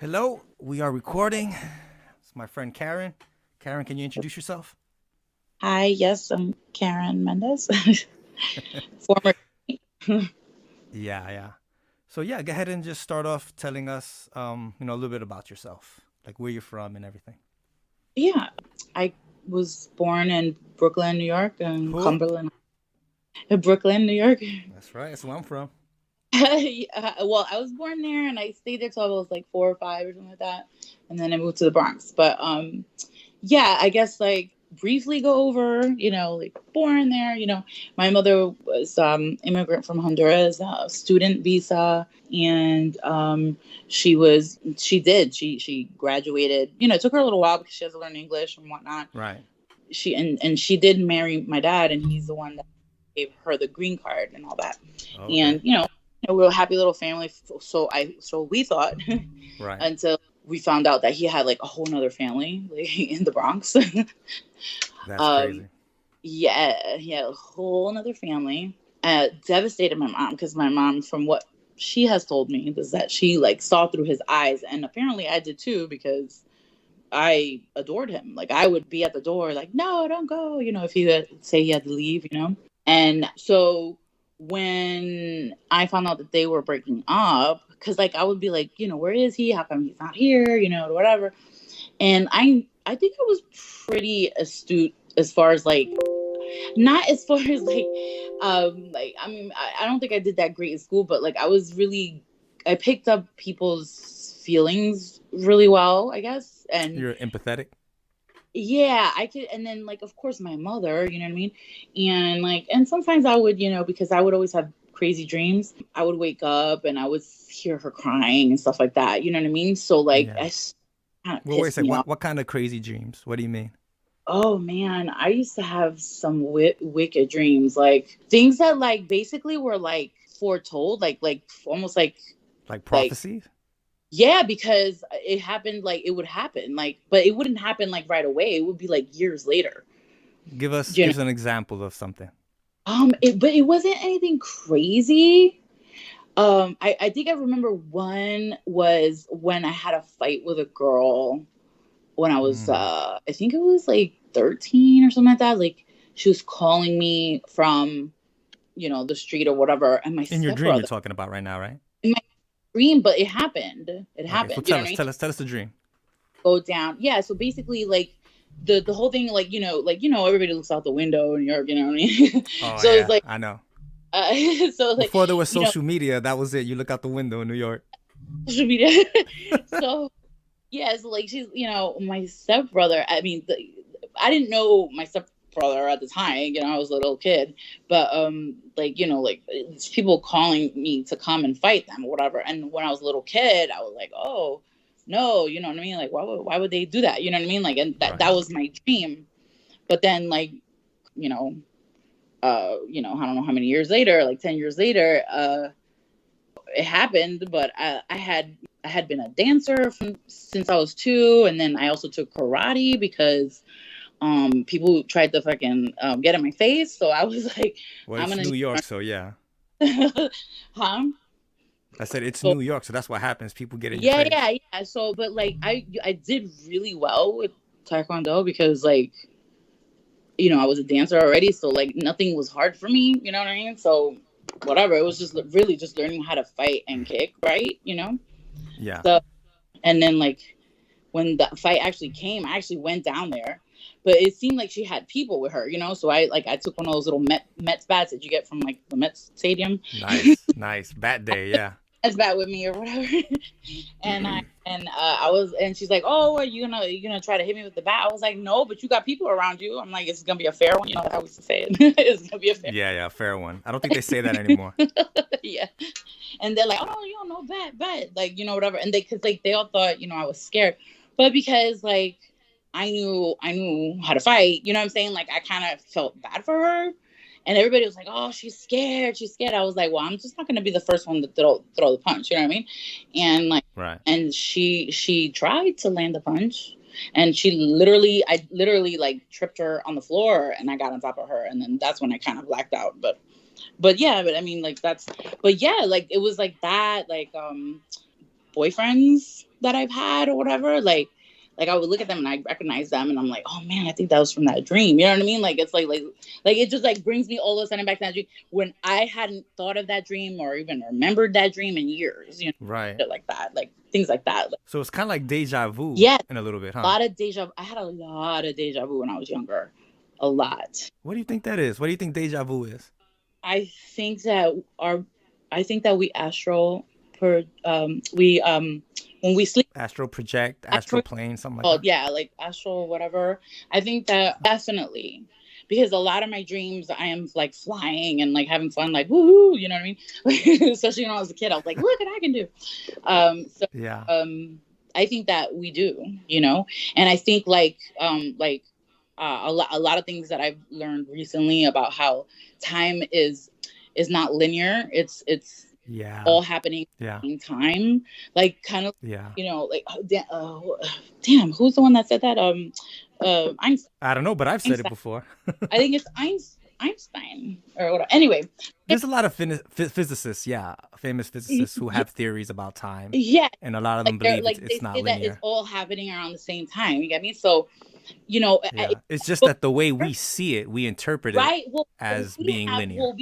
Hello, we are recording. It's my friend Karen. Karen, can you introduce yourself? Hi, yes, I'm Karen Mendez, former. Yeah. So yeah, go ahead and just start off telling us, a little bit about yourself, like where you're from and everything. Yeah, I was born in Brooklyn, New York, and Who? Cumberland, Brooklyn, New York. That's right. That's where I'm from. Well, I was born there, and I stayed there till I was like 4 or 5 or something like that, and then I moved to the Bronx. But yeah, I guess like briefly go over, like born there. My mother was immigrant from Honduras, student visa, and she graduated. It took her a little while because she has to learn English and whatnot. Right. She she did marry my dad, and he's the one that gave her the green card and all that. Okay. And we're a happy little family. So we thought Right. until we found out that he had like a whole nother family like, in the Bronx. That's um, crazy. yeah, he had a whole nother family. Devastated my mom because my mom, from what she has told me, is that she like saw through his eyes, and apparently I did too because I adored him. Like I would be at the door, like, no, don't go. If he would say he had to leave. And so when I found out that they were breaking up, because like I would be like, where is he? How come he's not here? Whatever. And I think I was pretty astute as far as like not as far as like I mean I don't think I did that great in school, but like I picked up people's feelings really well, I guess. And You're empathetic. yeah, I could. And then like of course my mother, you know what I mean? And like and sometimes I would, because I would always have crazy dreams. I would wake up and I would hear her crying and stuff like that, you know what I mean? So like Yeah. kind of Well, wait a pissed sec. me off. What kind of crazy dreams? What do you mean? Oh man, I used to have some wicked dreams, like things that like basically were like foretold, like almost Like like prophecies? yeah, because it happened, like it would happen, like but it wouldn't happen like right away. It would be like years later. Give us an example of something. But it wasn't anything crazy. I think I remember one was when I had a fight with a girl when I was Mm. I think it was like 13 or something like that. Like she was calling me from, the street or whatever, and my In your dream, you're stepbrother talking about right now, right? in my dream, but it happened. It Okay. So happened. You know what I mean? tell us the dream. Go down. Yeah, so basically like the whole thing, like, everybody looks out the window in New York, you know what I mean? Oh So it's yeah, like I know. so like, Before there was you know, social media, that was it. You look out the window in New York. social media. So yeah, so like she's, my stepbrother. I mean, I didn't know my stepbrother at the time. I was a little kid, but like it's people calling me to come and fight them or whatever. And when I was a little kid, I was like, oh no, you know what I mean? Like, why would they do that? You know what I mean? Like, and that Right. was my dream. But then, like, you know, I don't know how many years later, like 10 years later, it happened. But I had been a dancer since I was 2, and then I also took karate because people tried to fucking get in my face. So I was like, Well, I'm it's gonna New need York, so yeah. huh? I said it's So New York, so that's what happens. People get in your yeah, face. yeah, yeah. So but like I did really well with taekwondo because like I was a dancer already, so like nothing was hard for me. You know what I mean? So whatever. It was just really just learning how to fight and kick, right? Yeah. So and then like when the fight actually came, I actually went down there. But it seemed like she had people with her. So I took one of those little Mets bats that you get from like the Mets stadium. Nice. Nice. Bat day, yeah. Mets bat with me or whatever. I was, and she's like, "Oh, are you gonna try to hit me with the bat?" I was like, "No, but you got people around you." I'm like, "It's gonna be a fair one." How we used to say it. It's gonna be a fair. Yeah, yeah, fair one. I don't think they say that anymore. Yeah. And they're like, "Oh, you don't know bat," like whatever. And because like they all thought I was scared, but because like I knew how to fight. You know what I'm saying? Like I kind of felt bad for her, and everybody was like, "Oh, she's scared. She's scared." I was like, "Well, I'm just not gonna be the first one to throw the punch." You know what I mean? And like, Right. and she tried to land the punch. And I literally like tripped her on the floor, and I got on top of her, and then that's when I kind of blacked out. But yeah, but I mean, like but yeah, like it was like that, like boyfriends. that I've had or whatever, like I would look at them and I recognize them and I'm like, oh man, I think that was from that dream. You know what I mean? Like it's like it just like brings me all of a sudden back to that dream when I hadn't thought of that dream or even remembered that dream in years, Right. shit like that, like things like that. Like, So it's kind of like deja vu yeah, in a little bit, a huh? lot of deja. I had a lot of deja vu when I was younger, a lot. What do you think that is? What do you think deja vu is? I think that our, I think that we astral per we when we sleep. Astral project, astral plane, something like Oh that. yeah, like astral, whatever. I think that definitely because a lot of my dreams, I am like flying and like having fun, like woohoo, you know what I mean? Especially when I was a kid, I was like, look what I can do. So Yeah. I think that we do, and I think a lot of things that I've learned recently about how time is not linear. It's Yeah. all happening at Yeah. the same time, like kind of, Yeah. like damn, who's the one that said that? Einstein. I don't know, but I've said it before. I think it's Einstein or whatever. Anyway, There's a lot of physicists, yeah, famous physicists who have theories about time, yeah, and a lot of them like they're believe like they it's not say that it's linear. all happening around the same time. You get me? So, Yeah, it's just that the way we see it, we interpret it right? Well, as we being have linear.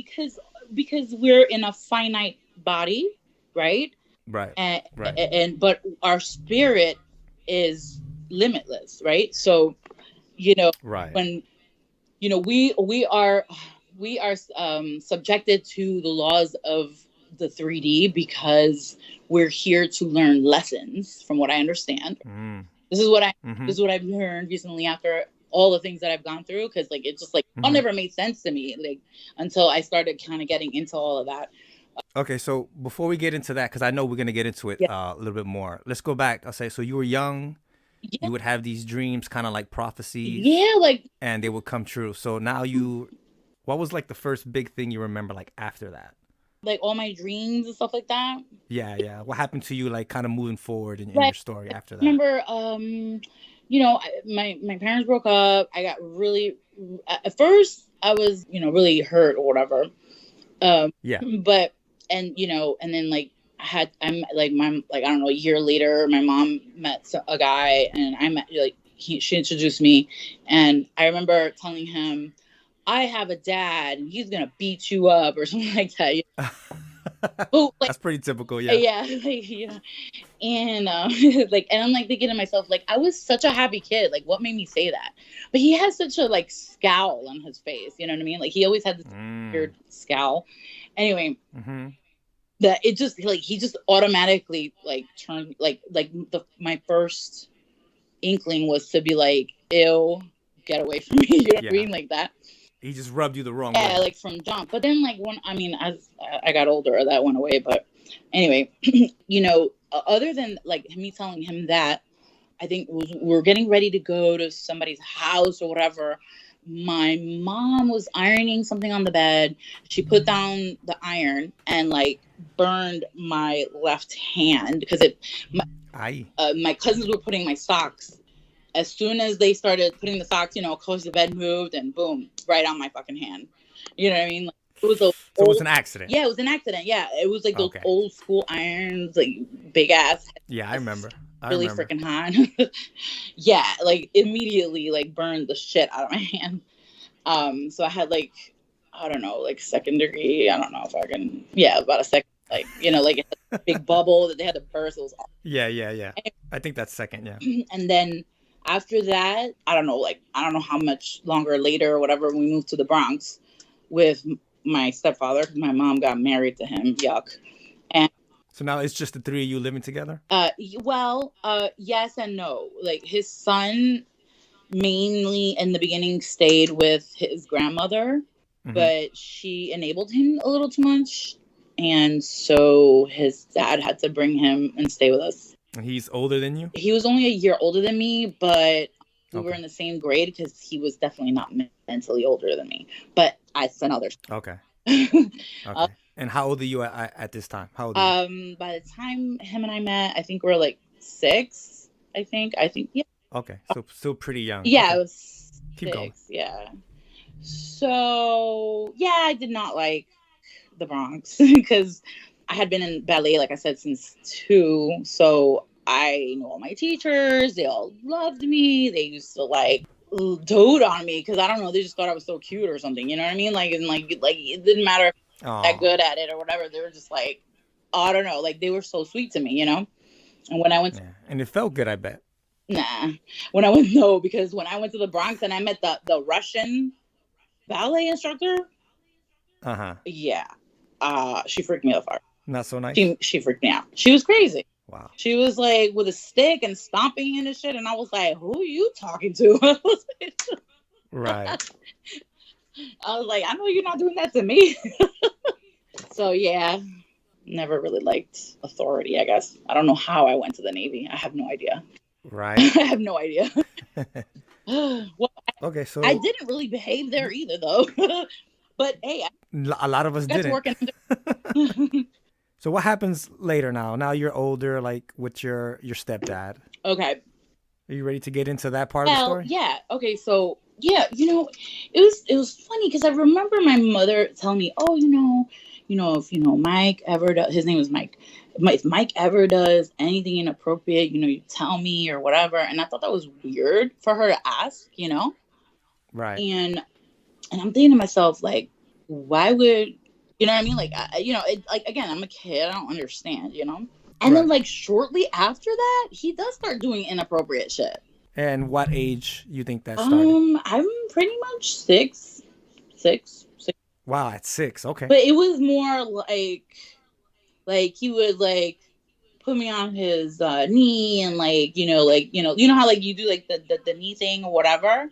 because we're in a finite body, right? Right. and Right. and but our spirit is limitless, right? So Right. when we are subjected to the laws of the 3D because we're here to learn lessons, from what I understand. Mm. This is what Mm-hmm. this is what I've learned recently after all the things that I've gone through, because like it's just like all never made sense to me, like until I started kind of getting into all of that. Okay, so before we get into that, because I know we're gonna get into it Yeah. a little bit more, let's go back. I'll say, so you were young, Yeah, you would have these dreams, kind of like prophecies, yeah, like and they would come true. So now what was like the first big thing you remember like after that? all my dreams and stuff like that. Yeah, yeah. What happened to you, like kind of moving forward in Like your story after I that? remember, my parents broke up. I got really at first I was really hurt or whatever. Yeah. But and then like I'm like my like I don't know, a year later my mom met a guy and I met like she introduced me, and I remember telling him I have a dad and he's gonna beat you up or something like that. Oh, like That's pretty typical, yeah. yeah, like, yeah. And like, and I'm like thinking to myself, like, I was such a happy kid. Like, what made me say that? But he has such a like scowl on his face. You know what I mean? Like, he always had this weird scowl. Anyway, that it just like he just automatically like turned like my first inkling was to be like, ew, get away from me. You know what I mean? Like that. He just rubbed you the wrong Yeah, way. like from jump. But then like when as I got older, that went away. But anyway, other than like me telling him that, I think we're getting ready to go to somebody's house or whatever. My mom was ironing something on the bed. She put down the iron and like burned my left hand because my cousins were putting my socks. As soon as they started putting the socks, of course the bed moved and boom, right on my fucking hand. You know what I mean? Like, it was so it was an accident. Yeah, it was an accident. Yeah, it was like those old school irons, like big ass. Yeah, I remember. Really freaking hot. Yeah, like immediately like burned the shit out of my hand. So I had like, I don't know, like second degree. I don't know if I can. Yeah, about a second. Like like a big bubble that they had to burst. It was awesome. Yeah. I think that's second. Yeah. And then after that, I don't know how much longer later or whatever, we moved to the Bronx with my stepfather. My mom got married to him. Yuck. And so now it's just the three of you living together? Yes and no. Like his son mainly in the beginning stayed with his grandmother, but she enabled him a little too much. And so his dad had to bring him and stay with us. He's older than you? He was only a year older than me, but we were in the same grade because he was definitely not mentally older than me. But that's another. Okay. Okay. And how old are you at this time? How old are you? By the time him and I met, I think we were like 6. I think yeah. Okay, so still pretty young. Yeah, okay. I was Keep 6. Going. Yeah. So yeah, I did not like the Bronx because I had been in ballet, like I said, since 2. So I knew all my teachers. They all loved me. They used to like dote on me because I don't know. They just thought I was so cute or something. You know what I mean? Like, and like it didn't matter if I was that Oh, good at it or whatever. They were just like, oh, I don't know. Like they were so sweet to me, you know. And when I went, yeah. And it felt good, I bet. nah, when I went no, because when I went to the Bronx and I met the Russian ballet instructor, Uh-huh. yeah, she freaked me the fuck. Not so nice. She freaked me out. She was crazy. Wow. She was like with a stick and stomping and shit, and I was like, "Who are you talking to?" Right. I was like, "I know you're not doing that to me." So yeah, never really liked authority. I guess I don't know how I went to the Navy. I have no idea. Right. I have no idea. Well, Okay, so I didn't really behave there either, though. But hey, I a lot of us got to didn't. work in. So what happens later now? Now you're older, like with your stepdad. Okay. Are you ready to get into that part of the Well, story? yeah. Okay. So yeah, it was funny because I remember my mother telling me, oh, if Mike ever does, his name was Mike. If Mike ever does anything inappropriate, you tell me or whatever. And I thought that was weird for her to ask, Right. and I'm thinking to myself like, why would you know what I mean? Like, it, like again, I'm a kid. I don't understand, And then Right. like shortly after that, he does start doing inappropriate shit. And what age you think that started? I'm pretty much six. Wow, at 6. Okay. But it was more like he would like put me on his knee and like how like you do like the knee thing or whatever.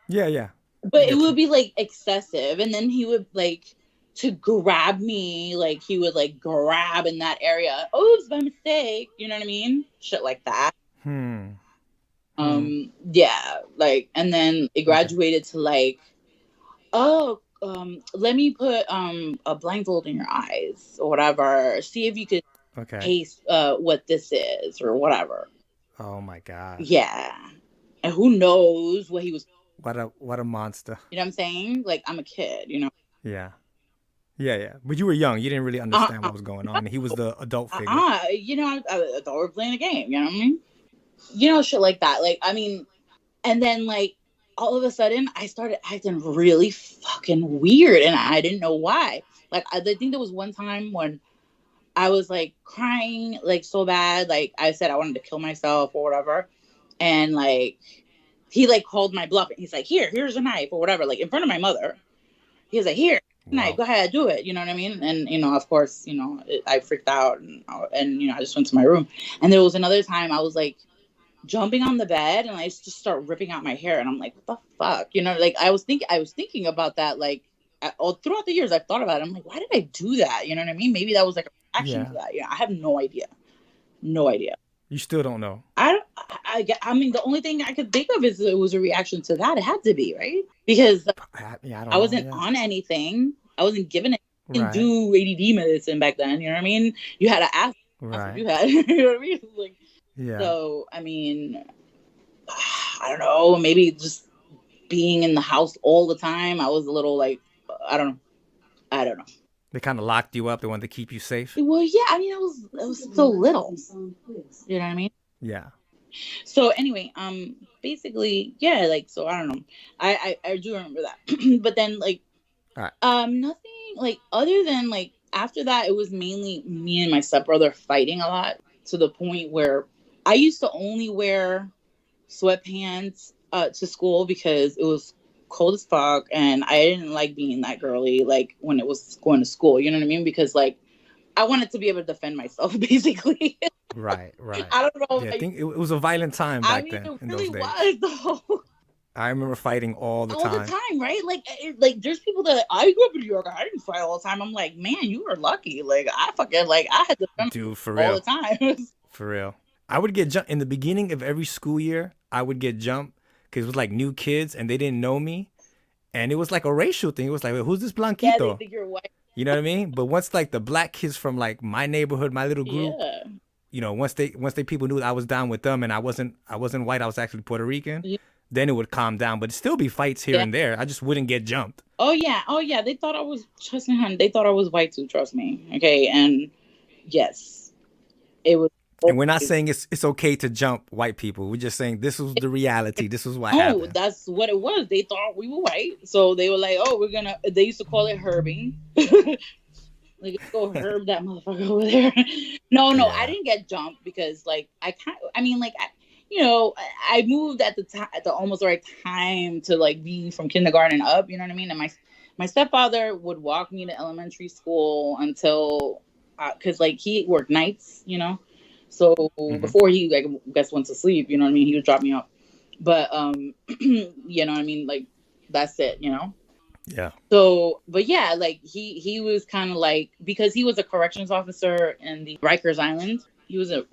Yeah, yeah. But it Get would you. be like excessive, and then he would like to grab me, like he would like grab in that area. Oh, it's by mistake. You know what I mean? Shit like that. Hmm. Hmm. Yeah, like, and then it Okay. graduated to like, oh, let me put a blindfold in your eyes or whatever. See if you could Okay. taste what this is or whatever. Oh my God. Yeah, and who knows what he was. What a monster. You know what I'm saying? Like I'm a kid. Yeah. Yeah, yeah. But you were young. You didn't really understand what was going on. He was the adult figure. I thought we were playing a game. You know what I mean? Shit like that. Like, I mean, and then like all of a sudden, I started acting really fucking weird, and I didn't know why. Like, I think there was one time when I was like crying like so bad, like I said I wanted to kill myself or whatever, and like he like called my bluff, and he's like, here's a knife or whatever, like in front of my mother. He was like, here, knife, Wow. go ahead, do it. You know what I mean? And of course, I freaked out, and I just went to my room. And there was another time I was like jumping on the bed, and I just start ripping out my hair, and I'm like, what the fuck? Like I was thinking about that, like all throughout the years I've thought about it. I'm like, why did I do that? You know what I mean? Maybe that was like a reaction to Yeah. that. I have no idea. No idea. You still don't know. I mean, the only thing I could think of is it was a reaction to that. It had to be, right? Because Yeah, I don't I know. wasn't Yeah. on anything. I wasn't given it. I didn't Right. do ADD medicine back then. You know what I mean? You had to ask. That's what Right. you had. You know what I mean? Like, Yeah. so, I mean, I don't know. Maybe just being in the house all the time, I was a little like, I don't know. I don't know. They kind of locked you up. They wanted to keep you safe. Well, yeah. I mean, I was so little. You know what I mean? Yeah. So anyway, basically, yeah. Like, so I don't know. I do remember that. But then like, All right. nothing like other than like after that, it was mainly me and my stepbrother fighting a lot to the point where I used to only wear sweatpants to school because it was cold as fuck, and I didn't like being that girly like when it was going to school. You know what I mean? Because like I wanted to be able to defend myself, basically. Right. Right. I don't know. Yeah. I Like, think it was a violent time I back mean, then it in really those days. was though. I remember fighting all the All the time. time, right? Like there's people that I grew up in New York. I didn't fight all the time. I'm like, man, you were lucky. Like I fucking like I had to defend Dude, for all the real. time. For real. I would get jumped in the beginning of every school year. I would get jumped because it was like new kids and they didn't know me. And it was like a racial thing. It was like, who's this Yeah, they Blanquito? think you're white. You know what I mean? But once like the black kids from like my neighborhood, my little group, Yeah. once they people knew that I was down with them and I wasn't white, I was actually Puerto Rican, Yeah. then it would calm down. But it'd still be fights here Yeah. and there. I just wouldn't get jumped. Oh yeah. They thought I was, trust me, hon. They thought I was white too. Trust me. Okay, and yes, it was. And we're not saying it's okay to jump white people. We're just saying this was the reality. This was what No, happened. that's what it was. They thought we were white, so they were like, "Oh, we're gonna." They used to call it herbing. Like, go herb that motherfucker over there. No, I Yeah. didn't get jumped because, like, I mean, like, I moved at the time, at the almost right time to like be from kindergarten up. You know what I mean? And my stepfather would walk me to elementary school until, because like he worked nights, you know. So Hmm. before he, like, I guess, went to sleep, you know what I mean, he would drop me off. But you know what I mean, like, that's it, you know. Yeah. So, but yeah, like he was kind of like, because he was a corrections officer in the Rikers Island. He was a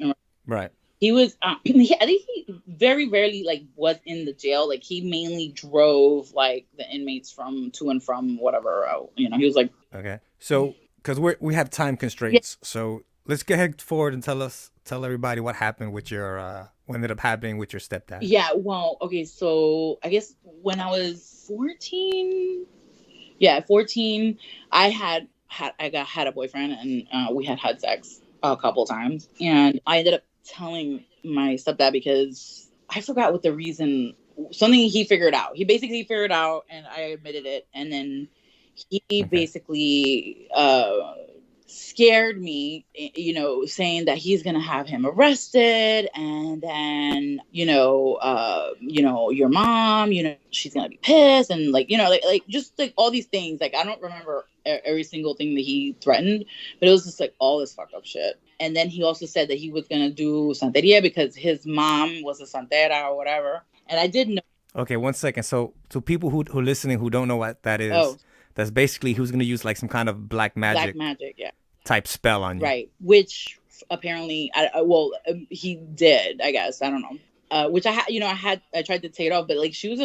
Right. he was I think he very rarely like was in the jail. Like he mainly drove like the inmates from to and from whatever. You know, he was like, Okay. So, because we have time yeah, constraints, so let's go ahead forward and tell everybody what happened with your what ended up happening with your stepdad. yeah. Well, okay, so I guess when I was 14, yeah, 14, I had a boyfriend, and we had sex a couple times, and I ended up telling my stepdad because I forgot what the reason, something he figured out. He basically figured out, and I admitted it, and then he Okay. basically scared me, you know, saying that he's gonna have him arrested, and then you know, your mom, you know, she's gonna be pissed, and like, you know, like just like all these things. Like I don't remember every single thing that he threatened, but it was just like all this fucked up shit. And then he also said that he was gonna do santeria because his mom was a santera or whatever. And I did know. Okay. 1 second. So people who listening who don't know what that Oh, is, that's basically who's gonna use like some kind of black black magic magic, yeah. type spell on you. Right, which apparently, well, he did. I guess, I don't know. Which I tried to take it off, but like she was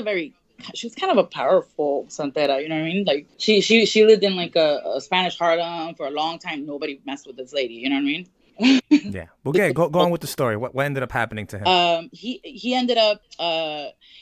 kind of a powerful santera. You know what I mean? Like she lived in like a Spanish harem for a long time. Nobody messed with this lady. You know what I mean? Yeah. Well, okay. Go on with the story. What ended up happening to him? He ended up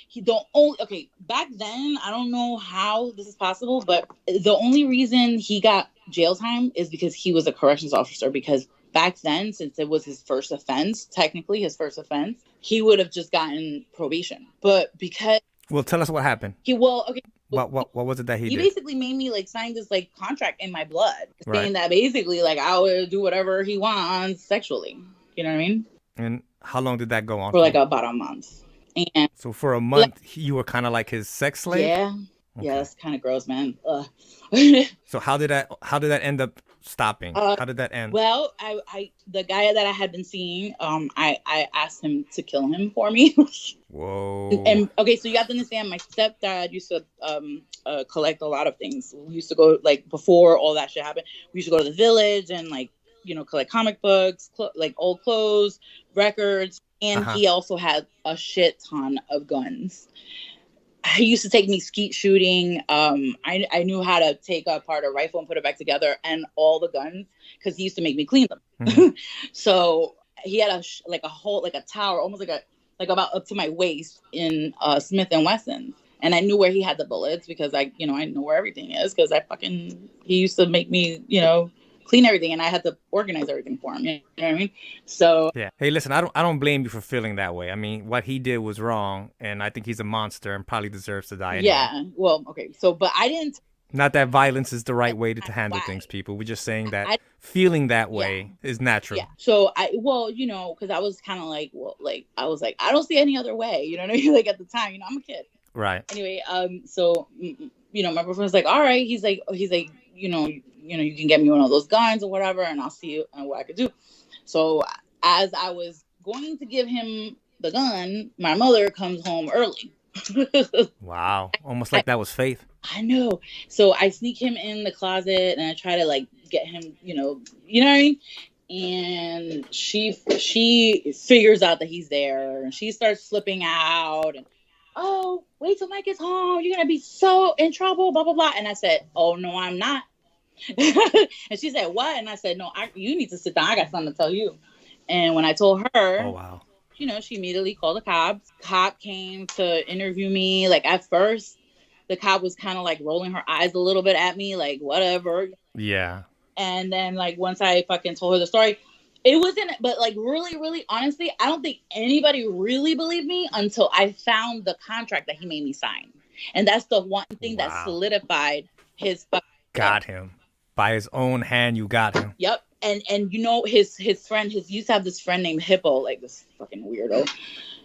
he the only okay, back then, I don't know how this is possible, but the only reason he got jail time is because he was a corrections officer. Because back then, since it was his first offense, technically his first offense, he would have just gotten probation. But because Well, tell us what happened. he well okay What was it that he he did? basically made me like sign this like contract in my blood, Right. saying that basically like I would do whatever he wants sexually. You know what I mean? And how long did that go on For like for? about a month. And So for a like, month, you were kind of like his sex slave. yeah, yeah, Okay. that's kind of gross, man. So how did that end up stopping? uh, How did that end? well, the guy that I had been seeing, I asked him to kill him for me. Whoa. And okay, so you have to understand, my stepdad used to collect a lot of things. We used to go, like, before all that shit happened, we used to go to the village and, like, you know, collect comic books, like old clothes, records, Uh and huh. he also had a shit ton of guns. He used to take me skeet shooting. I knew how to take apart a rifle and put it back together, and all the guns, because he used to make me clean Hmm. them. So he had like a whole, like a tower, almost like about up to my waist in Smith and Wesson, and I knew where he had the bullets because I know where everything is because he used to make me clean everything, and I had to organize everything for him. You know what I mean? So Yeah. Hey, listen, I don't blame you for feeling that way. I mean, what he did was wrong, and I think he's a monster and probably deserves to die anyway. yeah, well, okay, so but I didn't. Not that violence is the right way to handle Why? things, people. We're just saying that I feeling that Yeah. way is Yeah. natural. So because I was kind of like, well, like I was like, I don't see any other way. You know what I mean? Like at the time, I'm a kid. Right. Anyway, so my boyfriend was like, all right. He's like, you can get me one of those guns or whatever, and I'll see what I could do. So as I was going to give him the gun, my mother comes home early. Wow. Almost I, like that was faith. I know. So I sneak him in the closet and I try to like get him, you know what I mean? And she figures out that he's there, and she starts flipping out, and, oh, wait till Mike gets home, you're gonna be so in trouble, blah blah blah. And I said, oh no, I'm not. And she said, what? And I said, no, you need to sit down, I got something to tell you. And when I told Oh her, wow. she immediately called the cops. Cop came to interview me. Like at first the cop was kind of like rolling her eyes a little bit at me, like whatever. Yeah. And then, like, once I fucking told her the story, It wasn't, but like really, really, honestly, I don't think anybody really believed me until I found the contract that he made me sign, and that's the one thing that Wow. solidified his. Yep, Got him. By his own hand, you got him. yep, and you know his friend, his used to have this friend named Hippo, like this fucking weirdo.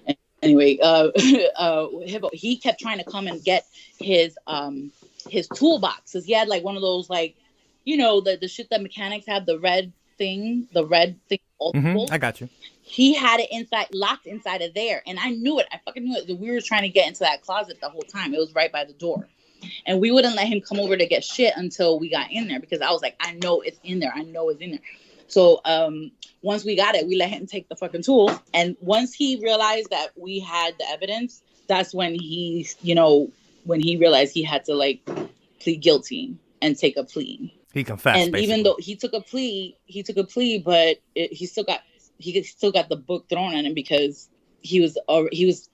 And anyway, Hippo, he kept trying to come and get his toolbox, because he had like one of those, like, you know, the shit that mechanics have, the red thing. I got you. He had it inside, locked inside of there, and I knew it. I fucking knew it. We were trying to get into that closet the whole time. It was right by the door, and we wouldn't let him come over to get shit until we got in there, because I was like, I know it's in there. I know it's in there. So once we got it, we let him take the fucking tool, and once he realized that we had the evidence, that's when he, you know, when he realized he had to like plead guilty and take a plea. He confessed. And basically. even though he took a plea, but he still got the book thrown at him, because he was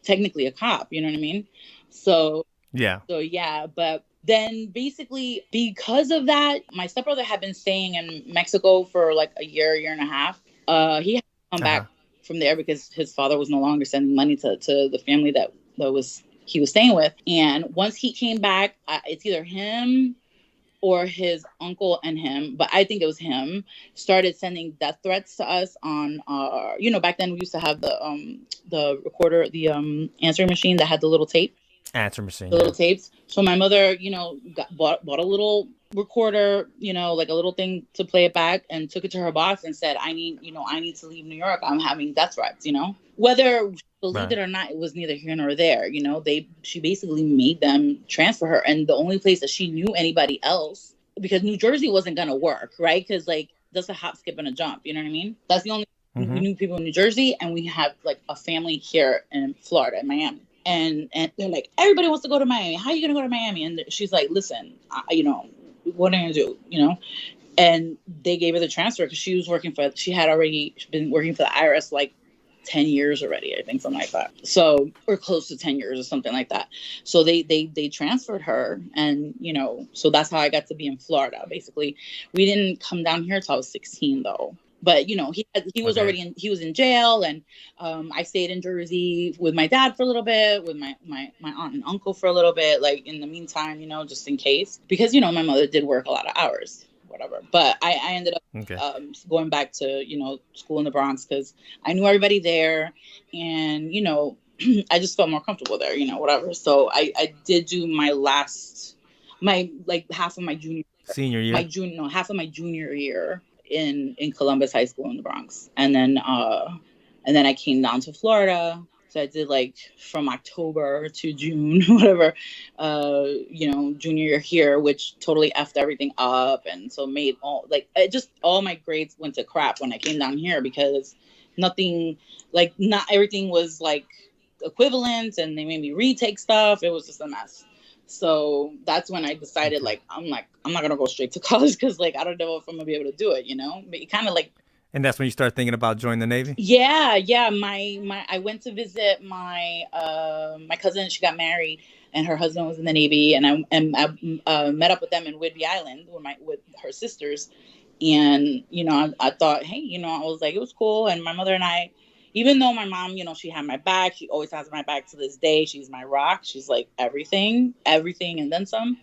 technically a cop. You know what I mean? So yeah. But then basically, because of that, my stepbrother had been staying in Mexico for like a year and a half. He had to come back from there because his father was no longer sending money to the family that he was staying with. And once he came back, it's either him or his uncle and him, but I think it was him, started sending death threats to us on you know, back then we used to have the recorder, the answering machine that had the little tape. Answer machine. The little tapes. So my mother, you know, bought a little recorder, you know, like a little thing to play it back, and took it to her boss and said, I need to leave New York. I'm having death threats, you know. Whether she believed it or not, it was neither here nor there. You know, she basically made them transfer her. And the only place that she knew anybody else, because New Jersey wasn't gonna work, right? Because like that's a hop, skip, and a jump, you know what I mean? That's the only we knew people in New Jersey, and we have like a family here in Florida, in Miami. And they're like, everybody wants to go to Miami. How are you going to go to Miami? And she's like, listen, you know, what am I going to do? You know? And they gave her the transfer because she had already been working for the IRS like 10 years already, I think, something like that. So, or close to 10 years or something like that. So they transferred her, and, you know, so that's how I got to be in Florida. Basically, we didn't come down here till I was 16 though. But, you know, he was already he was in jail, and I stayed in Jersey with my dad for a little bit, with my aunt and uncle for a little bit, like in the meantime, you know, just in case, because, you know, my mother did work a lot of hours, whatever. But I ended up going back to, you know, school in the Bronx because I knew everybody there, and, you know, I just felt more comfortable there, you know, whatever. So I did do half of my senior year, half of my junior year in Columbus High School in the Bronx, and then I came down to Florida. So I did like from October to June, whatever, you know, junior year here, which totally effed everything up, and so made all my grades went to crap when I came down here, because not everything was like equivalent, and they made me retake stuff. It was just a mess. So that's when I decided, I'm not gonna go straight to college, because like I don't know if I'm gonna be able to do it, you know. But kind of like. And that's when you start thinking about joining the Navy. Yeah. I went to visit my cousin. She got married, and her husband was in the Navy, and I met up with them in Whidbey Island with her sisters, and, you know, I thought, hey, you know, I was like, it was cool, and my mother and I. Even though my mom, you know, she had my back, she always has my back to this day. She's my rock. She's like everything, and then some.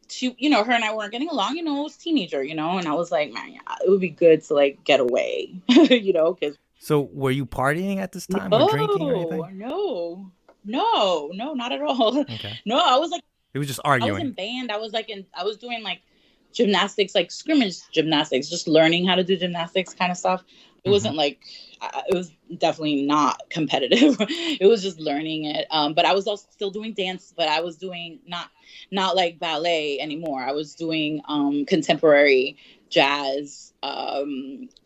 She, you know, her and I weren't getting along. You know, I was a teenager, you know, and I was like, man, it would be good to like get away, you know, because. So were you partying at this time or drinking or anything? No, not at all. Okay. No, I was like. It was just arguing. I was in band. I was doing like gymnastics, like scrimmage gymnastics, just learning how to do gymnastics kind of stuff. It wasn't like, it was definitely not competitive. It was just learning it. But I was also still doing dance, but I was doing not like ballet anymore. I was doing contemporary jazz, a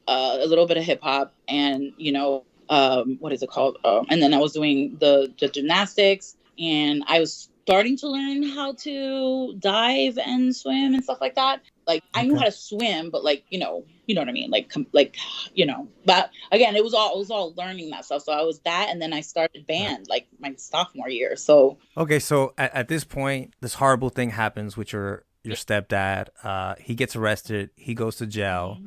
little bit of hip hop, and, you know, what is it called? And then I was doing the gymnastics, and I was starting to learn how to dive and swim and stuff like that. Like I knew how to swim, but like, you know what I mean? Like, you know, but again, it was all learning that stuff. So I was that. And then I started band like my sophomore year. So. Okay. So at this point, this horrible thing happens with your stepdad. He gets arrested. He goes to jail.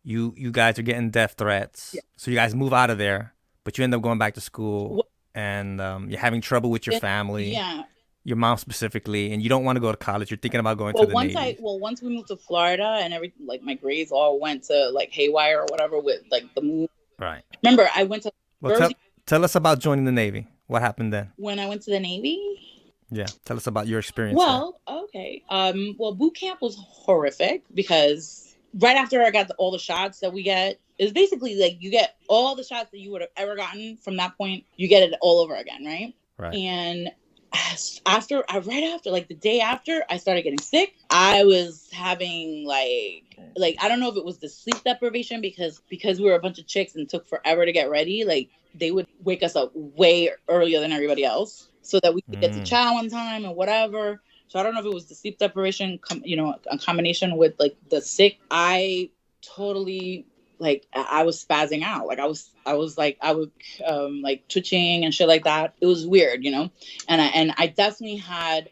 You guys are getting death threats. Yeah. So you guys move out of there, but you end up going back to Well, school, and you're having trouble with your family, yeah. your mom specifically, and you don't want to go to college. You're thinking about going to the Navy. Once we moved to Florida and everything, like my grades all went to like haywire or whatever with like the move. Right. Remember, I went to Well, Jersey tell us about joining the Navy. What happened then? when I went to the Navy. Yeah. Tell us about your experience Well, okay. Well, boot camp was horrific because right after I got all the shots that we get, it's basically like you get all the shots that you would have ever gotten from that point. You get it all over again, right? Right. And right after, like the day after, I started getting sick. I was having like I don't know if it was the sleep deprivation because we were a bunch of chicks and it took forever to get ready. Like they would wake us up way earlier than everybody else so that we could get to chow on time and whatever. So I don't know if it was the sleep deprivation, a combination with like the sick. I totally like I was spazzing out. Like I was like I would like twitching and shit like that. It was weird, and I definitely had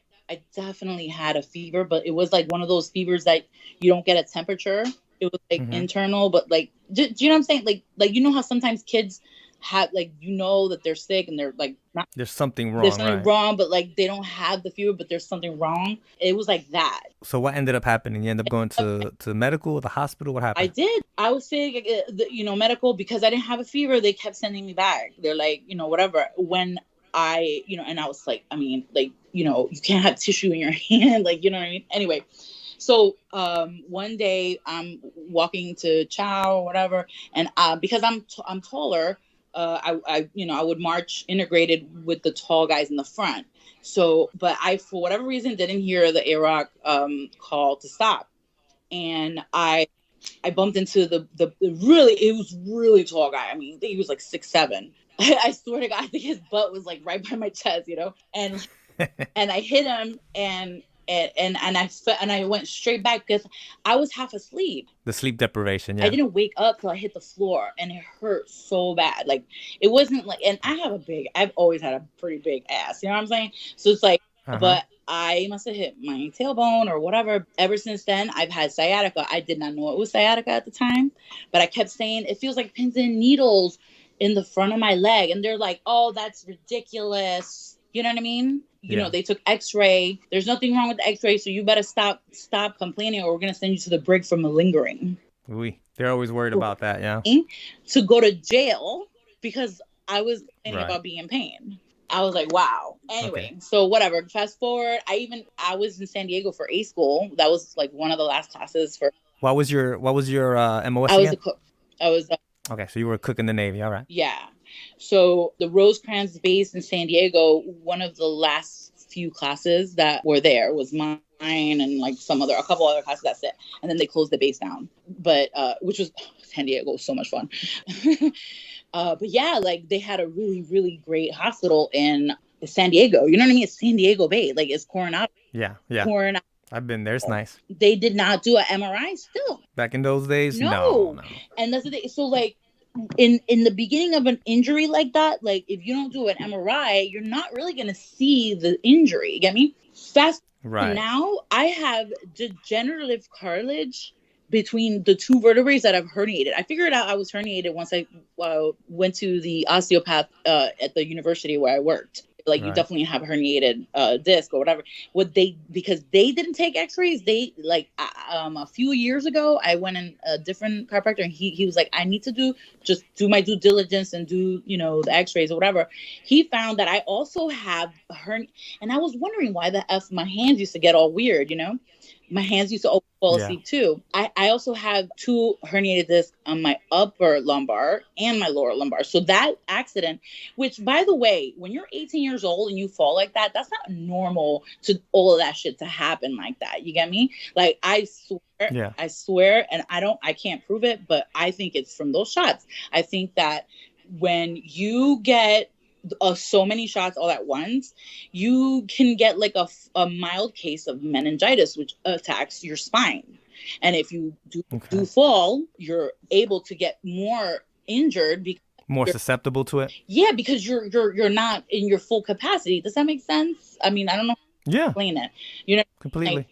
a fever, but it was like one of those fevers that you don't get a temperature. It was like internal, but like do you know what I'm saying? Like you know how sometimes kids have like that they're sick and they're like not there's something wrong. There's something wrong, but like they don't have the fever, but there's something wrong. It was like that. So what ended up happening? You end up going to medical, the hospital. What happened? I did. I was sick, medical because I didn't have a fever. They kept sending me back. They're like, whatever. When I, and I was like, I mean, like, you can't have tissue in your hand, like, you know what I mean? Anyway. So one day I'm walking to chow or whatever, and because I'm taller. I would march integrated with the tall guys in the front. So, but I, for whatever reason, didn't hear the AROC call to stop. And I bumped into it was really tall guy. I mean, I think he was like 6'7". I swear to God, I think his butt was like right by my chest, and I hit him and I went straight back because I was half asleep. The sleep deprivation, yeah. I didn't wake up till I hit the floor, and it hurt so bad. Like it wasn't like, and I've always had a pretty big ass. You know what I'm saying? So it's like, but I must have hit my tailbone or whatever. Ever since then, I've had sciatica. I did not know it was sciatica at the time, but I kept saying it feels like pins and needles in the front of my leg, and they're like, "Oh, that's ridiculous." You know what I mean? They took x-ray. There's nothing wrong with the x-ray, so you better stop complaining or we're going to send you to the brig for malingering. They're always worried about that, yeah. To go to jail because I was complaining about being in pain. I was like, wow. Anyway, So whatever. Fast forward, I was in San Diego for A school. That was like one of the last classes for... What was your MOS I was a cook. Okay, so you were a cook in the Navy, all right. Yeah. So the Rosecrans base in San Diego, one of the last few classes that were there was mine and like a couple other classes. That's it. And then they closed the base down. But which was San Diego was so much fun. But yeah, like they had a really, really great hospital in San Diego. You know what I mean? It's San Diego Bay. Like it's Coronado. Yeah. Coronado. I've been there. It's nice. They did not do an MRI still. Back in those days? No. And that's the thing. So like in the beginning of an injury like that, like if you don't do an MRI, you're not really going to see the injury. You get me? Now I have degenerative cartilage between the two vertebrae that I've herniated. I figured out I was herniated once I went to the osteopath at the university where I worked. Like you definitely have herniated disc or whatever. Because they didn't take x-rays, they like a few years ago I went in a different chiropractor and he was like, I need to do my due diligence and do the x-rays or whatever. He found that I also have a hernia, and I was wondering why the F my hands used to get all weird. My hands used to always fall asleep too. I also have 2 herniated discs on my upper lumbar and my lower lumbar. So that accident, which by the way, when you're 18 years old and you fall like that, that's not normal to all of that shit to happen like that. You get me? Like I swear, and I can't prove it, but I think it's from those shots. I think that when you get so many shots all at once, you can get like a mild case of meningitis, which attacks your spine. And if you do fall, you're able to get more injured because more susceptible to it. Yeah, because you're not in your full capacity. Does that make sense? I mean, I don't know. Yeah, explain it. You know, like completely.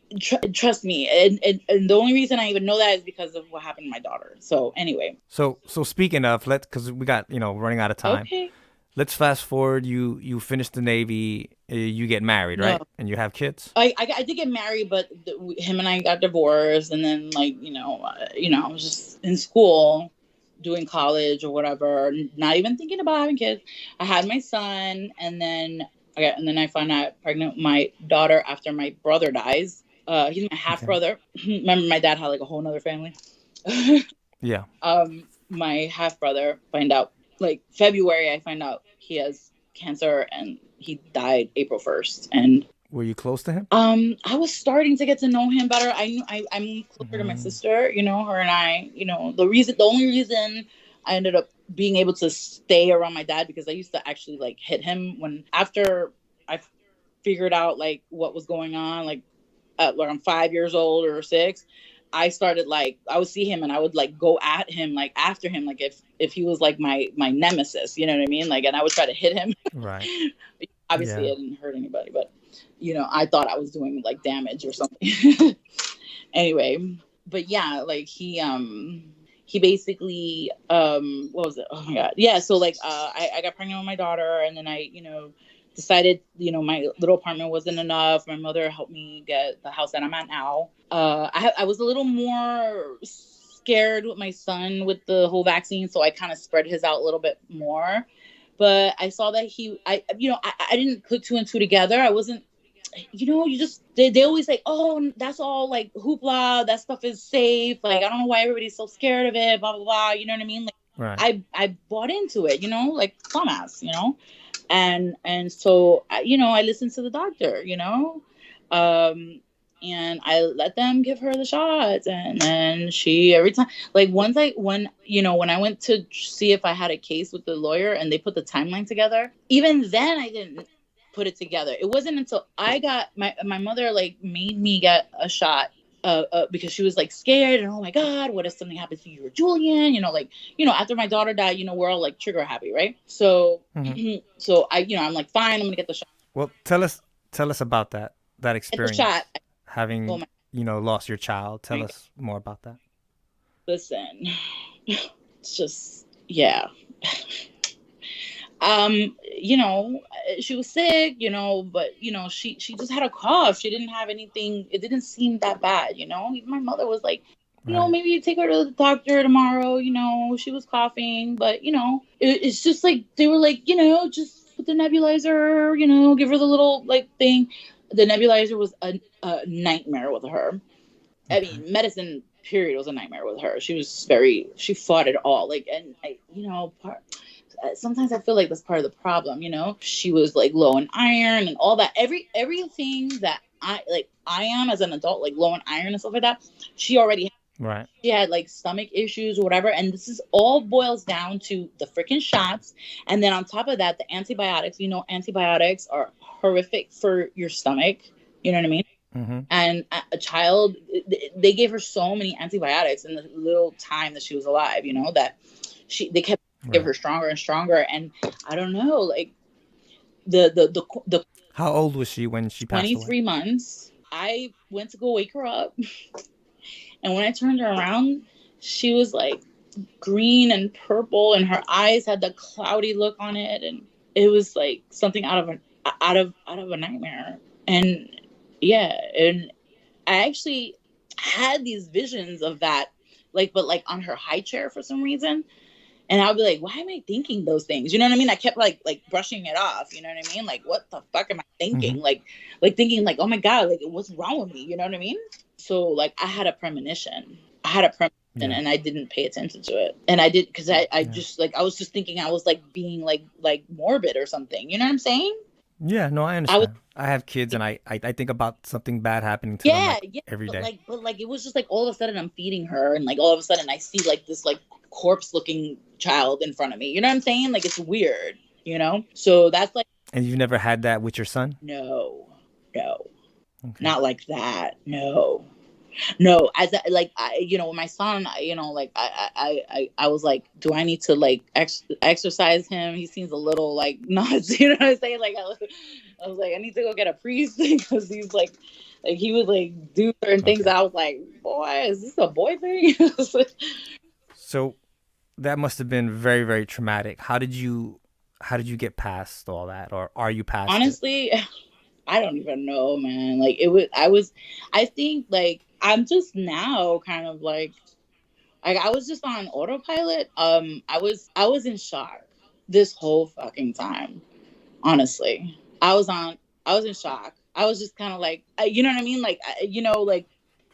trust me. And the only reason I even know that is because of what happened to my daughter. So anyway, So speaking of, let because we got running out of time. okay. Let's fast forward. You finish the Navy. You get married, No, right? And you have kids. I did get married, but him and I got divorced, and then like I was just in school, doing college or whatever, not even thinking about having kids. I had my son, and then I found out pregnant with my daughter after my brother dies. He's my half Okay. brother. Remember, my dad had like a whole nother family. Yeah. My half brother find out like February. I find out he has cancer, and he died April 1st, and Were you close to him? I was starting to get to know him better. I'm closer to my Mm, sister, her and I, the only reason I ended up being able to stay around my dad, because I used to actually like hit him when after I figured out like what was going on, like I'm 5 years old or 6. I started like I would see him and I would like go at him, like after him, like if he was like my nemesis, you know what I mean? Like, and I would try to hit him. right. Obviously, Yeah. it didn't hurt anybody, but I thought I was doing like damage or something. Anyway, but yeah, like he basically what was it? Oh my god. Yeah, so like I got pregnant with my daughter, and then I, decided, my little apartment wasn't enough. My mother helped me get the house that I'm at now. I was a little more scared with my son with the whole vaccine, so I kind of spread his out a little bit more. But I saw that I didn't put two and two together. I wasn't, you just, they always like, oh, that's all like hoopla. That stuff is safe. Like, I don't know why everybody's so scared of it, blah, blah, blah. You know what I mean? Like, Right. I bought into it, like dumbass, and so, I listened to the doctor, um, and I let them give her the shots, and then she every time, like when I went to see if I had a case with the lawyer and they put the timeline together, even then I didn't put it together. It wasn't until I got my mother like made me get a shot. Because she was like scared and, oh my god, what if something happens to you or Julian? Like, after my daughter died, we're all like trigger happy, right? So, Hmm. so I'm like, fine, I'm gonna get the shot. Well, tell us about that Get the shot. experience, Oh having my, lost your child. my Tell god, us more about that. listen, it's just, yeah. She was sick, but she just had a cough. She didn't have anything. It didn't seem that bad. Even my mother was like, Right. maybe you take her to the doctor tomorrow. She was coughing, but it's just like they were like, just put the nebulizer, give her the little like thing. The nebulizer was a nightmare with her. I Okay. mean, medicine period was a nightmare with her. She fought it all. Like, and sometimes I feel like that's part of the problem. She was like low in iron and all that. Everything that I am as an adult, like low in iron and stuff like that. She already had. Right. She had like stomach issues or whatever, and this is all boils down to the freaking shots. And then on top of that, the antibiotics. Antibiotics are horrific for your stomach. You know what I mean? Mm-hmm. And a child, they gave her so many antibiotics in the little time that she was alive, that they kept give Right. her stronger and stronger. And I don't know, like the How old was she when she passed away? 23 months, I went to go wake her up. And when I turned her around, she was like green and purple, and her eyes had the cloudy look on it. And it was like something out of a nightmare. And yeah, and I actually had these visions of that, like, but like on her high chair for some reason. And I'll be like, why am I thinking those things? You know what I mean? I kept like brushing it off. You know what I mean? Like, what the fuck am I Mm-hmm. thinking? Like thinking like, oh my god, like what's wrong with me? You know what I mean? So like I had a premonition. Yeah. And I didn't pay attention to it. And I did because I Yeah. just like I was just thinking I was like being like morbid or something. You know what I'm saying? Yeah. No, I I was understand. I have kids, and I think about something bad happening to them Yeah, like yeah, every but day. like it was just like all of a sudden I'm feeding her, and like all of a sudden I see like this like corpse looking child in front of me. You know what I'm saying? Like it's weird. So that's like, And you've never had that with your son? no, no, Okay. not like that. No. No, like with my son, like I was like, do I need to like exercise him? He seems a little like nuts, you know what I'm saying? Like, I was like, I need to go get a priest because he's like he would like do certain things. Okay. I was like, boy, is this a boy thing? So that must have been very, very traumatic. How did you get past all that, or are you past it? Honestly, I don't even know, man. Like I think like I'm just now kind of like I was just on autopilot. I was in shock this whole fucking time. Honestly, I was in shock. I was just kind of like, you know what I mean? Like, like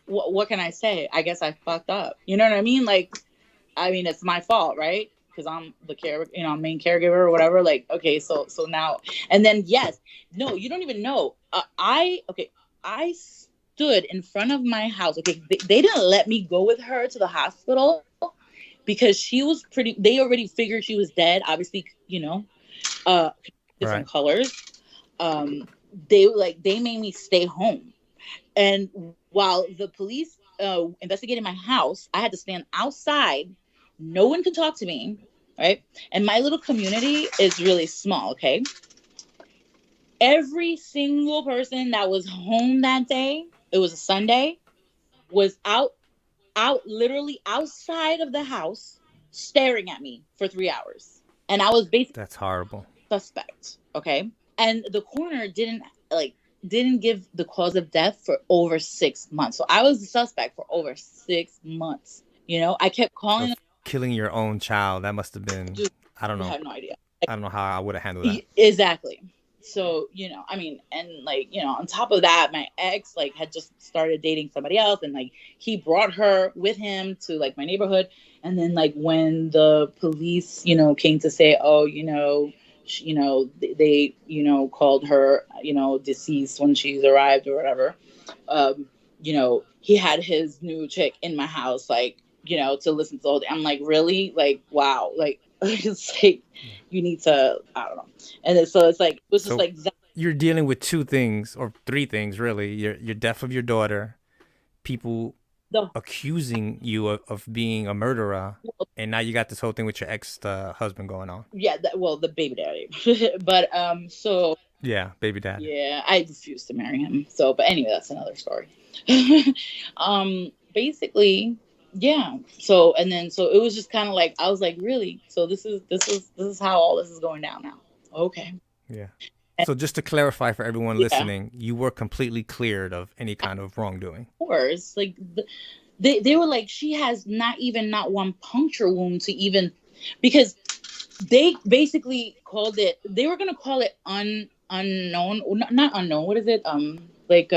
what can I say? I guess I fucked up. You know what I mean? Like, I mean, it's my fault, right? Because I'm the main caregiver or whatever. Like, okay, so now, and then yes, no, you don't even know. I stood in front of my house. Okay, they didn't let me go with her to the hospital because she was pretty. They already figured she was dead. Obviously, uh, different Right. colors. Um, they made me stay home, and while the police investigated my house, I had to stand outside. No one could talk to me, right? And my little community is really small. Okay, every single person that was home that day, it was a Sunday, was out literally outside of the house staring at me for 3 hours, and I was basically That's horrible. suspect. Okay, and the coroner like didn't give the cause of death for over 6 months. So I was the suspect for over 6 months. I kept calling Of them. killing your own child, that must have been. Just I don't I know. have no idea. I don't know how I would have handled that. Exactly. So, I mean, and like, on top of that, my ex like had just started dating somebody else, and like he brought her with him to like my neighborhood. And then like when the police, came to say, oh, they, called her, deceased when she's arrived or whatever. He had his new chick in my house, like, to listen to all the, I'm like, really? Like, wow. Like, it's like, you need to, I don't know. And then, so it's like, it was just So like, you're dealing with two things or three things really. Your death of your daughter, people the, accusing you of being a murderer, and now you got this whole thing with your ex husband going on. yeah, well, the baby daddy. But, so, Yeah, baby dad. yeah, I refused to marry him. So, but anyway, that's another story. Basically, yeah. So, and then, so it was just kind of like, I was like, really? So this is how all this is going down now. Okay. Yeah. And So just to clarify for everyone yeah, listening, you were completely cleared of any kind of wrongdoing. of course, like they were like, she has not one puncture wound to even, because they basically called it, they were gonna call it unknown, not unknown. What is it? Like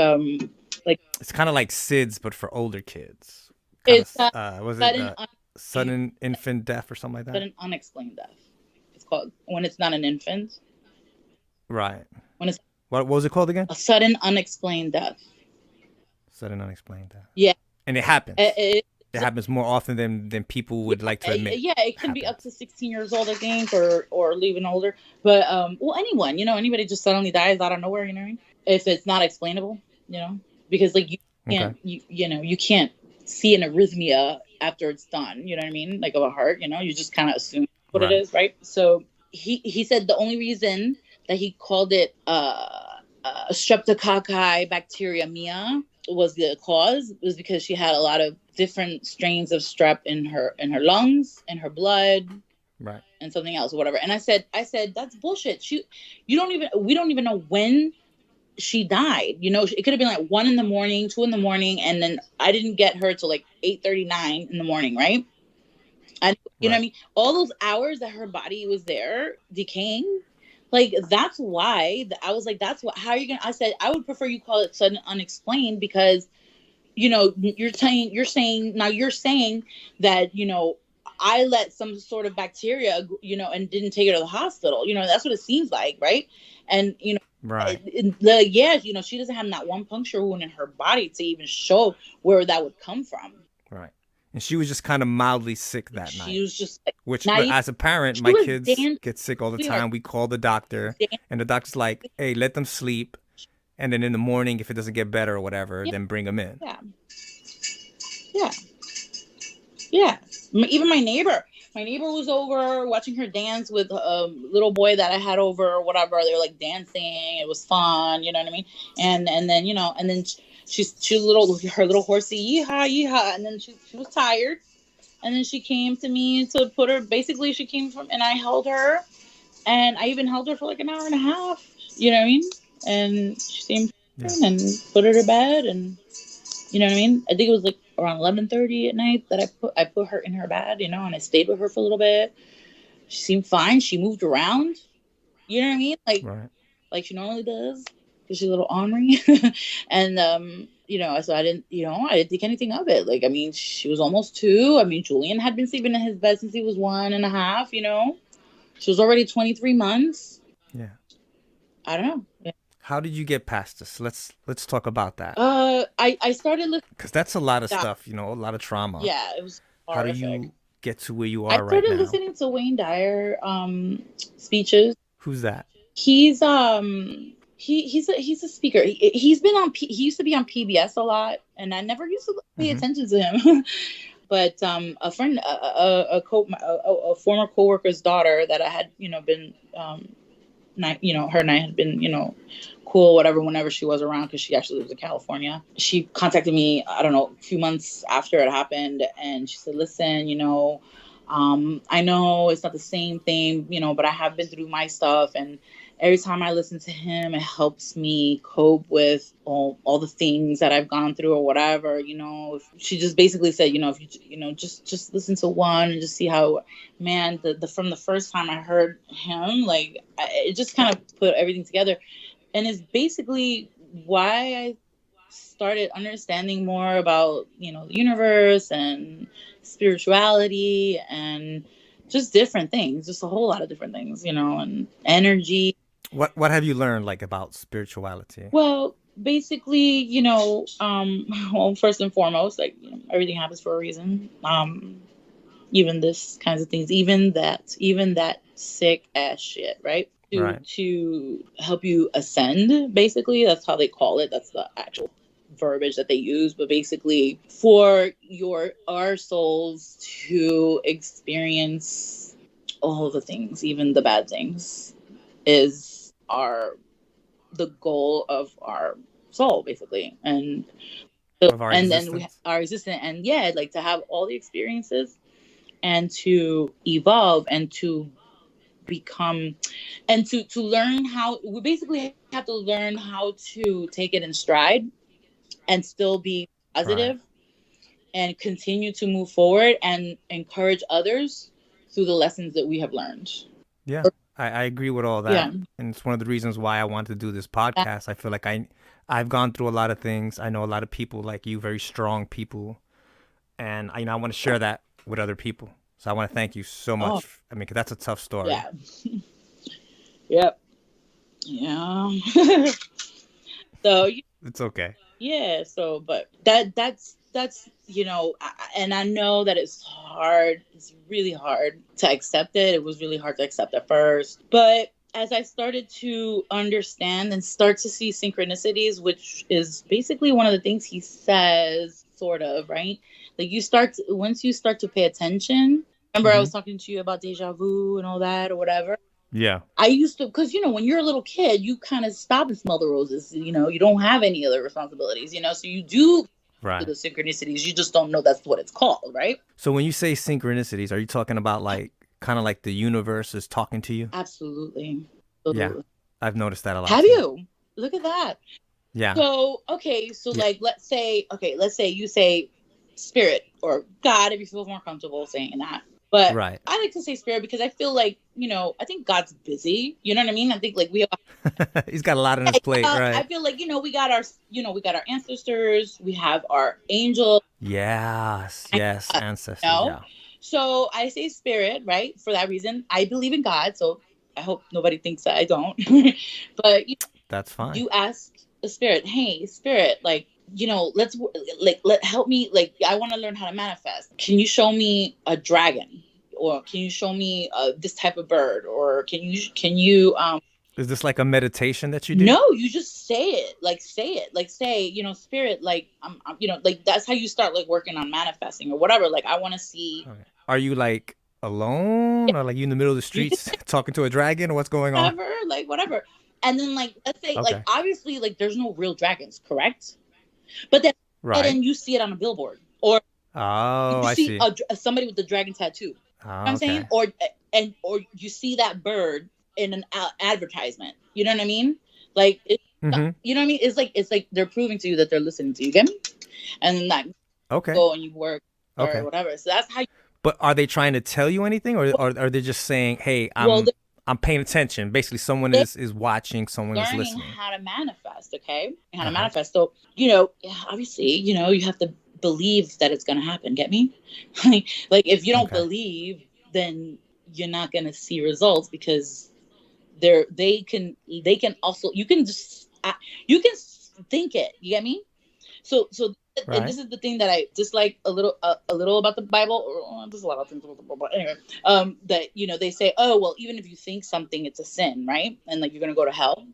It's kind of like SIDS, but for older kids. Kind it's of, was it sudden sudden infant death or something like that? sudden unexplained death. It's called when it's not an infant. Right. When it's What was it called again? a sudden unexplained death. Sudden unexplained death. Yeah. And it It, happens. it, It happens more often than people would like to admit. yeah, it can be up Happens. to 16 years old, I think, or even older. But well, anyone, anybody just suddenly dies out of nowhere, you know what I mean? If it's not explainable, because like Okay. you can't see an arrhythmia after it's done, you know what I mean? Like of a heart, you just kind of assume what it Right. is, right? So he said the only reason that he called it streptococci bacteremia was the cause was because she had a lot of different strains of strep in her lungs, in her blood, Right. and something else or whatever. And I said that's bullshit. We don't even know when she died. It could have been like 1 in the morning, 2 in the morning, and then I didn't get her till like 8:39 in the morning, right? And you know what I Right. mean? All those hours that her body was there decaying, like that's why I was like, that's what. How are you gonna? I said I would prefer you call it sudden unexplained because you're saying that I let some sort of bacteria and didn't take her to the hospital. That's what it seems like, right? And Right. she doesn't have that one puncture wound in her body to even show where that would come from. Right. And she was just kind of mildly sick that She night. was just like Which, not even, as a parent, she my was kids Dan, get sick all the sweetheart, time. We call the doctor, Dan, and the doctor's like, "Hey, let them sleep, and then in the morning, if it doesn't get better or whatever, yeah, then bring them in." yeah, yeah, yeah. Even my neighbor, My neighbor was over watching her dance with a little boy that I had over or whatever. They were like dancing. It was fun, you know what I mean? And then and then she little her little horsey yeehaw yeehaw, and then she was tired, and then she came to me to put her. Basically, she came from and I held her, and I even held her for like an hour and a half. You know what I mean? And she came Yeah. and put her to bed, and you know what I mean? I think it was like around 11:30 at night that I put her in her bed, and I stayed with her for a little bit. She seemed fine. She moved around. You know what I mean? Right. Like she normally does, because she's a little ornery. And so I didn't think anything of it. Like, I mean, she was almost 2. I mean, Julian had been sleeping in his bed since he was 1.5. She was already 23 months. Yeah. I don't know. Yeah. How did you get past this? Let's talk about that. I started listening. Because that's a lot of stuff, a lot of trauma. Yeah, it was How do horrific. you get to where you I are right started now? listening to Wayne Dyer speeches. Who's that? He's he's a speaker. He used to be on PBS a lot, and I never used to pay attention to him. But a friend, a former coworker's daughter that I had been her and I had been cool, whatever, whenever she was around, because she actually lives in California. She contacted me, I don't know, a few months after it happened, and she said, listen, I know it's not the same thing, but I have been through my stuff, and every time I listen to him, it helps me cope with all the things that I've gone through or whatever. She just basically said, if you just listen to one and just see how, man, from the first time I heard him, like, it just kind of put everything together. And it's basically why I started understanding more about, the universe and spirituality and just different things, just a whole lot of different things, and energy. What have you learned, like, about spirituality? Well, basically, well, first and foremost, like, everything happens for a reason. Even this kinds of things, even that sick ass shit, right? To help you ascend, basically. That's how they call it. That's the actual verbiage that they use. But basically, for our souls to experience all the things, even the bad things, is the goal of our soul, basically. And then our existence, and like to have all the experiences and to evolve and to become and to learn how we basically have to learn how to take it in stride and still be positive and continue to move forward and encourage others through the lessons that we have learned. Yeah, I agree with all that. Yeah. And it's one of the reasons why I want to do this podcast. I feel like I've gone through a lot of things. I know a lot of people like you, very strong people, and I want to share that with other people. So I want to thank you so much. I mean, 'cause that's a tough story. Yeah. Yep. Yeah. So it's okay. Yeah. So, but that's and I know that it's hard. It's really hard to accept it. It was really hard to accept at first, but as I started to understand and start to see synchronicities, which is basically one of the things he says, sort of, right? Like once you start to pay attention. Remember, I was talking to you about deja vu and all that or whatever. Yeah. I used to, because, when you're a little kid, you kind of stop and smell the roses. You don't have any other responsibilities, so you do the synchronicities. You just don't know that's what it's called, right? So when you say synchronicities, are you talking about like kind of like the universe is talking to you? Absolutely. Yeah. I've noticed that a lot. Have you? Look at that. Yeah. So, okay. So like, let's say you say spirit or God, if you feel more comfortable saying that. But I like to say spirit because I feel like, I think God's busy. You know what I mean? I think like we have... He's got a lot on his plate, right? I feel like, we got our ancestors, we have our angels. Yes, ancestors. Yeah. So I say spirit, right? For that reason, I believe in God. So I hope nobody thinks that I don't. But that's fine. You ask the spirit, hey, spirit, like, let's help me. Like, I want to learn how to manifest. Can you show me a dragon, or can you show me this type of bird, or can you? Is this like a meditation that you do? No, you just say it. Like say, spirit. Like like that's how you start like working on manifesting or whatever. Like I want to see. Okay. Are you like alone, or like you in the middle of the You can streets talking to a dragon, or what's going on? whatever, like whatever. And then like let's say like Okay. obviously like there's no real dragons, correct? But Right. then you see it on a billboard, or Oh, you I see see. somebody with the dragon tattoo. You know what Oh, I'm saying? okay. Or you see that bird in an advertisement. You know what I mean? Like Mm-hmm. you know what I mean? It's like they're proving to you that they're listening to you. Get me? And then that Okay. go and you work or Okay. whatever. So that's how. But are they trying to tell you anything, or are they just saying, "Hey, Well, I'm paying attention." Basically, someone they're is watching, someone is learning listening. how to manifest. Okay, how to Uh-huh. manifest. So obviously, you have to believe that it's gonna happen. Get me? Like if you don't Okay. believe, then you're not gonna see results because they can also you can just you can think it. You get me? So Right. and this is the thing that I dislike a little about the Bible. There's a lot of things about the Bible. Anyway, that they say, oh well, even if you think something, it's a sin, right? And like you're gonna go to hell.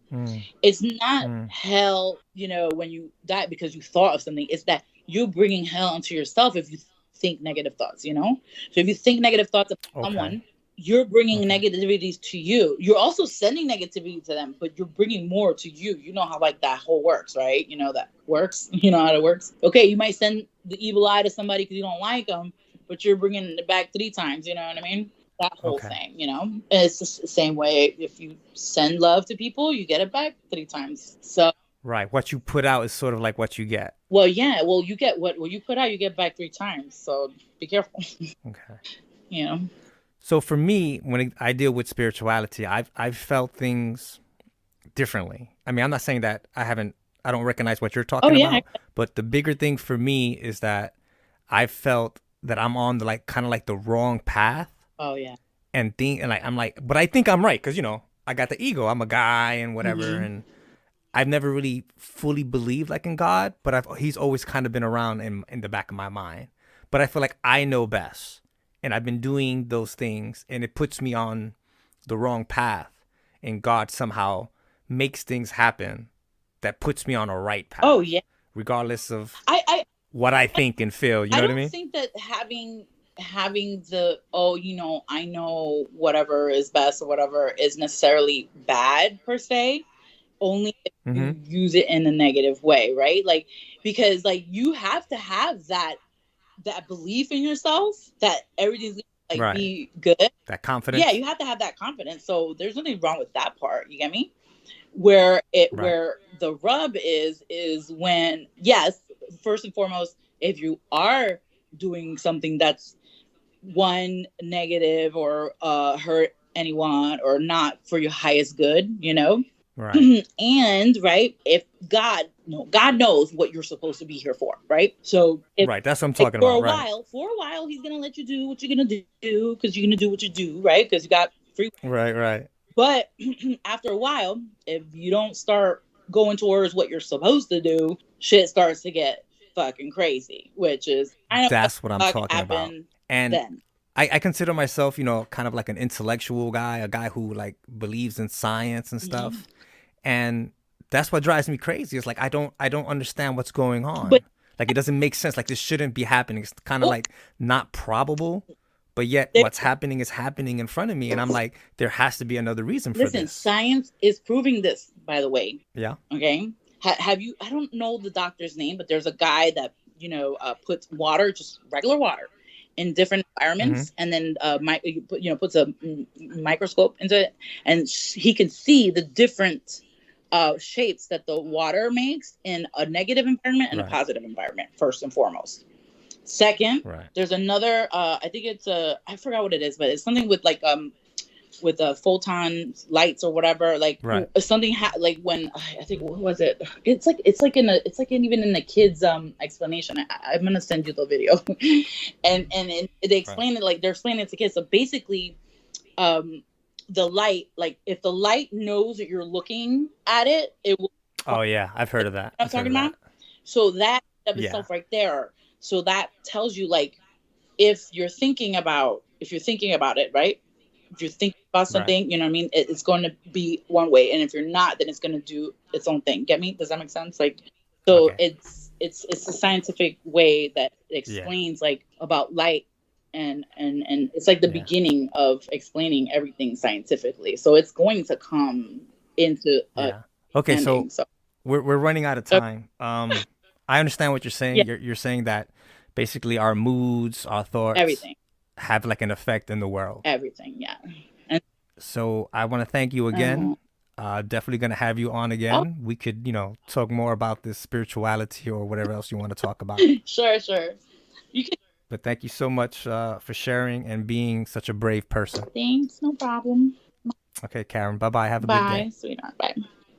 It's not hell, when you die because you thought of something. It's that you're bringing hell into yourself if you think negative thoughts. So if you think negative thoughts of someone, you're bringing negativities to you. You're also sending negativity to them, but you're bringing more to you. You know how like that whole works, right? You know that works. You know how it works. Okay, you might send the evil eye to somebody because you don't like them, but you're bringing it back 3 times. You know what I mean? That whole thing, And it's just the same way. If you send love to people, you get it back 3 times. So Right. What you put out is sort of like what you get. well, yeah. Well, you get what you put out, you get back 3 times. So be careful. Okay. So for me, when I deal with spirituality, I've felt things differently. I mean, I'm not saying that I don't recognize what you're talking about, but the bigger thing for me is that I felt that I'm on the kind of like the wrong path. Oh yeah. And I'm like, but I think I'm right because I got the ego. I'm a guy and whatever, and I've never really fully believed like in God, but he's always kind of been around in the back of my mind. But I feel like I know best. And I've been doing those things, and it puts me on the wrong path. And God somehow makes things happen that puts me on a right path. Oh yeah. Regardless of what I think and feel. You know what I mean? I don't think that having the I know whatever is best or whatever is necessarily bad per se. Only if you use it in a negative way, right? Like because like you have to have that belief in yourself that everything's gonna be good. That confidence. Yeah, you have to have that confidence. So there's nothing wrong with that part. You get me? Where the rub is when, yes, first and foremost, if you are doing something that's negative or hurt anyone or not for your highest good, Right. And if God knows what you're supposed to be here for, right? So right, that's what I'm talking about. For a while, he's gonna let you do what you're gonna do because you're gonna do what you do, right? Because you got free. Right. But after a while, if you don't start going towards what you're supposed to do, shit starts to get fucking crazy. Which is that's what I'm talking about. And then. I consider myself, kind of like an intellectual guy, a guy who like believes in science and stuff. And that's what drives me crazy. It's like I don't understand what's going on. But, like it doesn't make sense. Like this shouldn't be happening. It's kind of like not probable, but yet what's happening is happening in front of me, and I'm like, there has to be another reason for this. Listen, science is proving this, by the way. Yeah. Okay. Have you? I don't know the doctor's name, but there's a guy that puts water, just regular water, in different environments, and then puts a microscope into it, and he can see the different shapes that the water makes in a negative environment and a positive environment, first and foremost. Second, there's another, I think it's I forgot what it is, but it's something with like with photon lights or whatever, like something like when I think what was it? It's like even in the kids explanation. I'm gonna send you the video, and they explain it like they're explaining it to kids. So basically, the light, like if the light knows that you're looking at it, it will. Oh yeah, I've heard of that. I'm talking about. So that of itself right there. So that tells you like if you're thinking about it, right? If you're thinking about something, you know what I mean? It's going to be one way, and if you're not, then it's going to do its own thing. Get me? Does that make sense? Like, so it's a scientific way that explains like about light and it's like the beginning of explaining everything scientifically. So it's going to come into okay. So we're running out of time. I understand what you're saying. You're saying that basically our moods, our thoughts, everything have like an effect in the world. Everything, And so I want to thank you again. Definitely gonna have you on again. We could, talk more about this spirituality or whatever else you want to talk about. Sure. You can. But thank you so much for sharing and being such a brave person. Thanks, no problem. Okay, Karen. Bye-bye. Have a good day. Bye, sweetheart. Bye.